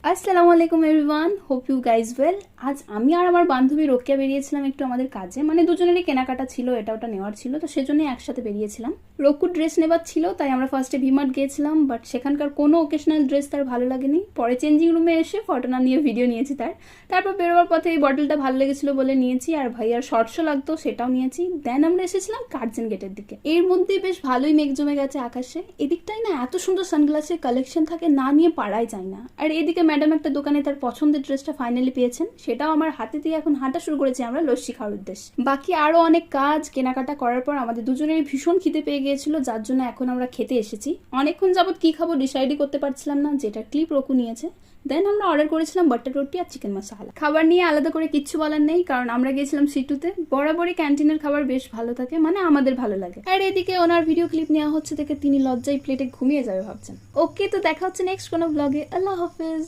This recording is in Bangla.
আসসালামু আলাইকুম everyone, hope you guys well. আজ আমি আর আমার বান্ধবী রোকেয়া বেরিয়েছিলাম একটু আমাদের কাজে, মানে দুজনেরই কেনাকাটা ছিল, এটা ওটা নেওয়ার ছিল, তো সেজন্যই একসাথে বেরিয়েছিলাম। রোকু ড্রেস নেবার ছিল, তাই আমরা ফার্স্টে ভিমার্ট গিয়েছিলাম, বাট সেখানকার কোনো ওকেশনাল ড্রেস তার ভালো লাগেনি। পরে চেঞ্জিং রুমে এসে ফটো না নিয়ে ভিডিও নিয়েছি তারপর বেরোবার পথে এই বটলটা ভালো লেগেছিলো বলে নিয়েছি, আর ভাইয়ার শর্টসও লাগতো সেটাও নিয়েছি। দেন আমরা এসেছিলাম কার্জন গেটের দিকে। এর মধ্যে বেশ ভালোই মেঘ জমে গেছে আকাশে। এদিকটাই না এত সুন্দর সানগ্লাসের কালেকশন থাকে, না নিয়ে পারাই যায় না। আর এদিকে ম্যাডাম একটা দোকানে তার পছন্দের ড্রেসটা ফাইনালি পেয়েছেন, সেটাও আমার হাতে দিয়ে এখন হাঁটা শুরু করেছি আমরা লস্যি খাওয়ার উদ্দেশ্যে। বাকি আরো অনেক কাজ কেনাকাটা করার পর আমাদের দুজনেরই ভীষণ খিদে পেয়ে গিয়েছিল, যার জন্য এখন আমরা খেতে এসেছি। অনেকক্ষণ যাবত কি খাবো ডিসাইডই করতে পারছিলাম না, যেটা ক্লিপ রকু নিয়েছে। দেন আমরা অর্ডার করেছিলাম বাটার রুটি আর চিকেন মশলা। খাবার নিয়ে আলাদা করে কিচ্ছু বলার নেই, কারণ আমরা গিয়েছিলাম সিটুতে। বরাবরই ক্যান্টিনের খাবার বেশ ভালো থাকে, মানে আমাদের ভালো লাগে। আর এদিকে ওনার ভিডিও ক্লিপ নেওয়া হচ্ছে দেখে তিনি লজ্জায় প্লেটে ঘুমিয়ে যাবে ভাবছেন। ওকে, তো দেখা হচ্ছে নেক্সট কোনো ব্লগে। আল্লাহ হাফেজ।